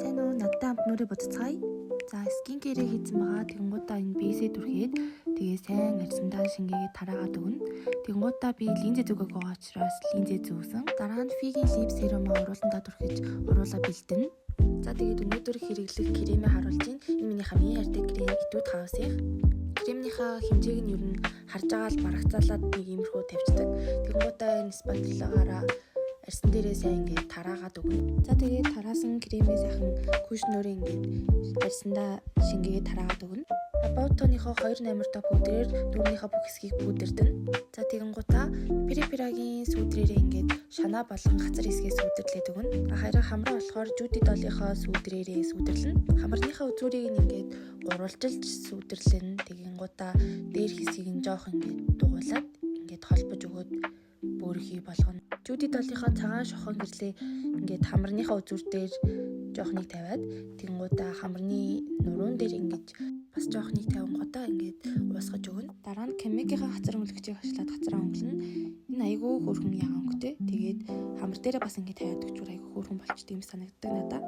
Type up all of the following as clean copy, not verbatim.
Сайн уу, надтай хамт нүрээ бодцгаая. За, скинкерээ хийсэн байгаа. Тэгэнгუутаа энэ бисээ түрхээд тэгээ сайн арьсандаа шингээгээд тараагаад өгнө. Тэгэнгуутаа би линзээ зүгөөг байгаа учраас линзээ зүүсэн. Дараа нь фигийн лип серумаа урууландаа түрхэж уруулаа бэлдэнэ. За, тэгээд өнөөдөр хэрэглэх кремээ харуулж байна. Энэ миний хамгийн хайртай крем Etude House-ийн. Кремнийхаа хэмжээг нь ер нь харж байгаа л барагцаалаад нэг иймэрхүү тавьчихдаг. Тэгэнгуутаа энэ спатулагаараа арьсан дээрээ сайн ингээд тараагаад өгнө. За тэгээд тараасан кремээ сайхан кушнөрөө ингээд арьсандаа шингээгээд тараагаад өгнө. About Tony-хоо 2 номер та пудрээр дүүрнийхээ бүх хэсгийг пудэрдэнэ. За тэгэнгуутаа Periperaгийн сүудрээрээ ингээд шанаа болгон гацар хэсгээ сүудэрлээд өгнө. Харин хамраа болохоор Judy Doll-ийнхоо сүудрээрээ сүудэрлэнэ. Хамарныхаа үзүүрийг ингээд гурвалжилж сүудэрлэнэ. Тэгэнгуутаа дээр хэсгийг нь жоох ингээд дугуулад ингээд холбож өгөөд бөөрхий болгоно. Judy Doll-ийнхаа цагаан шохон гэрлээ ингээд хамарныхаа үзүүр дээр жоохныг тавиад тэгэнгуутаа хамарны нуруунд дээр ингээд бас жоохныг тавингуудаа ингээд уусгаж өгнө. Дараа нь Chemic-ийн хацар өнгөлөгчийг хашлаад хацраа өнгөлнө. Энэ айгүй хөөрхөн ягаан өнгөтэй. Тэгээд хамар дээрээ бас ингээд тавиад өгчвөр айгүй хөөрхөн болчтой юм санагддаг надад.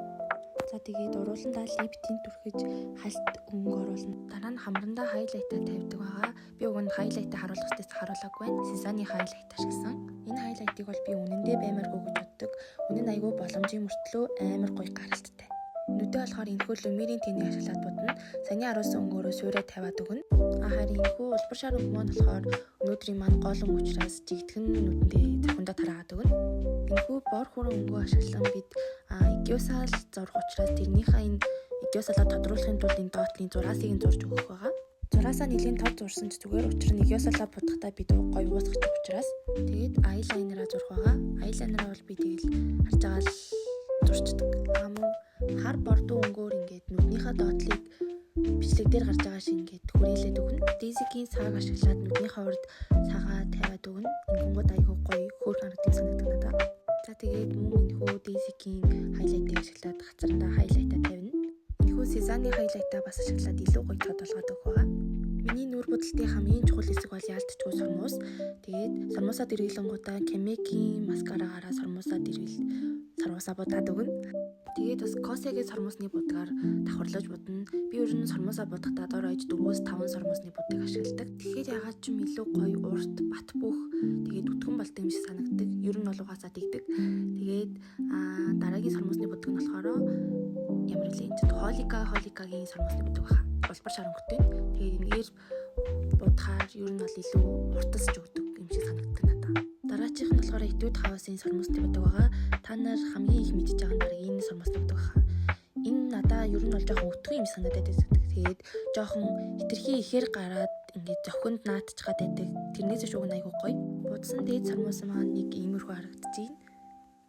За тэгээд урууландаа лип тинт түрхэж хальт өнгө оруулна. Дараа нь хамрандаа хайлайтаа тавьдаг байгаа. Би уг нь хайлайтаа харуулах гэжээс харуулаагүй байна. Сизаны хайлайт ашигласан. Энэ хайлайтыг бол би үнэндээ баймааргүй гэж боддог. Үнэн айгүй боломжийн мөртлөө амар гоё гаралттай. Нүдээ болохоор энэхүү люмерийн тэнийг ашиглаад бодно. Саяны харуулсан өнгөөрөө суурай тавиад өгнө. Харин энэхүү улбар шар өнгө маань болохоор өнөөдрийн маань гол өнгө учраас жигтгэн нүдэндээ завхандаа тараагаад өгнө. Энэхүү бор хүрэн өнгөө ашиглан бид игиосаал зурх учраас тэрнийхээ энэ игиосаалаа тодруулахын тулд энэ доотлын зураасыг нь зурж өгөх байгаа. Зураасаа нэлийн тод зурсан ч зүгээр учир нь игиосаалаа будахтаа бид гоё уусгах учраас тэгээд айлайнераа зурх байгаа. Айлайнераа бол би тэгэл харж байгаа л зурчдаг. Мөн хар бордуу өнгөөр ингээд нүднийхээ доотлыг бичлэг дээр гарч байгаа шиг ингээд хүрээлээд өгнө. Дизигийн сааг ашиглаад нүднийхээ урд сагаа тавиад өгнө. Ингэнгүүт айгүй гоё хөөр харагдсан санагддаг надад. За тэгээд мөн энэхүү дизигийн хайлайтыг ашиглаад хацрандаа хайлайтаа тавина. Энэхүү Сизаны хайлайтаа бас ашиглаад илүү гоё тод болгоод өгөх байгаа. Миний нүур будалтын хамгийн чухал хэсэг бол яалтчгүй сормуус. Тэгээд сормуусаа дэргэлэнгуудаа Chemic-ийн маскараагаараа сормуусаа дэргэл сарвасаа будаад өгнө. Тэгээд бас Kosege сормуусны будгаар давхарлаж будна. Би ер нь сормуусаа будахдаа дор хаяж 4-5 сормуусны будыг ашигладаг. Тэгэхээр ягаад ч юм илүү гоё урт бат бөх тэгээд өтгөн болдог юм шиг санагддаг. Ер нь бол угаасаа тэгдэг. Тэгээд дараагийн сормуусны будаг нь болохоор ямар нэлээд Holika-гийн сормуусны будаг баха. Улбар шар өнгөтэй. Тэгээд энэгээр будахаар ер нь бол илүү уртасч өгдөг юм шиг санагддаг надад. Дараачих нь болохоор Etude House-ийн сормуусны будаг байгаа. Та нар хамгийн их мэдж байгаа нь баг энэ сормуусны будаг баха. Энэ надаа ер нь бол жоохон өтгөн юм санагдаад байдаг. Тэгээд жоохон хитрхи ихээр гараад ингээд зохинд наатчихад байдаг. Тэрнээс ч уг нь айгүй гоё. Будсан дээд сормуус маань нэг иймэрхүү харагдаж байна.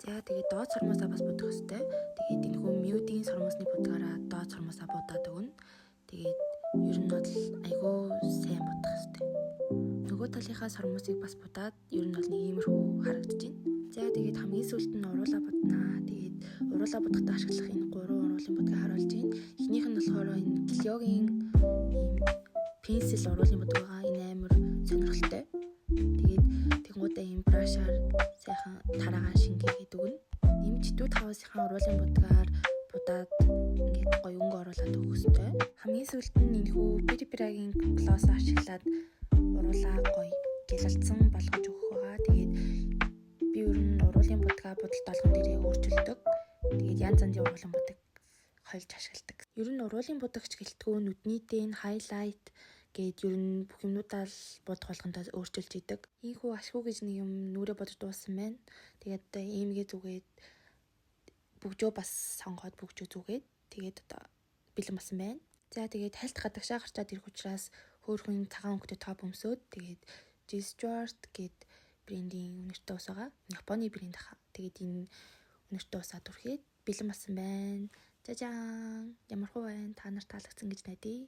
За тэгээд доод сормуусаа бас будах хэрэгтэй. Тэгээд энэхүү Nude-ийн сормуусны будгаараа доод сормуусаа будаад өгнө. Тэгээд ер нь бол айгүй сайн будах хэрэгтэй. Нөгөө талынхаа сормуусыг бас будаад ер нь бол нэг иймэрхүү харагдаж байна. За тэгээд хамгийн сүүлд нь уруулаа буднаа. Тэгээд уруулаа будахдаа ашиглах энэ 3 уруулын будгийг харуулж байна. Эхнийх нь болохоор энэ Clio-гийн ийм пенсил уруулын будаг байгаа. Энэ амар сонирхолтой. Тэгээд тэгмүүдээ ийм брашаар сайхан тараагаа шингээгээд өгнө. Нэмж Etude House-ийн уруулын будгаар будаад ингээд гоё өнгө оруулаад өгөх хэрэгтэй. Хамгийн сүүлд нь энэхүү Periperaгийн глосс ашиглаад уруулаа гоё гялалцсан болгож өгөх байгаа. Тэгээд би ер нь уруулын будгаа будалт олгон дээрээ өөрчилдөг. Тэгээд янз янзын уруулын будаг хольж ашигладаг. Ер нь уруулын будагч гэлтгүү нүдний дэн хайлайт гээд ер нь бүх юмнуудаа л будах болгондоо өөрчилж идэг. Ийхүү ашгүй гэж нэг юм нүрээ бодож дууссан байна. Тэгээд одоо иймгээ зүгээд бүгжөө бас сонгоод бүгжөө зүгээд тэгээд одоо бэлэн болсон байна. За тэгээд хальт гадагшаа гарчаад ирэх учраас хөөрхөн цагаан өнгөтэй топ өмсөөд тэгээд G-Stuart гээд брендийн үнэртэй ус байгаа. Японы брэнд хаа. Тэгээд энэ үнэртэй усаа түрхээд бэлэн болсон байна. Жажаан. Ямар хөө байна? Та нарт таалагдсан гэж найдаа.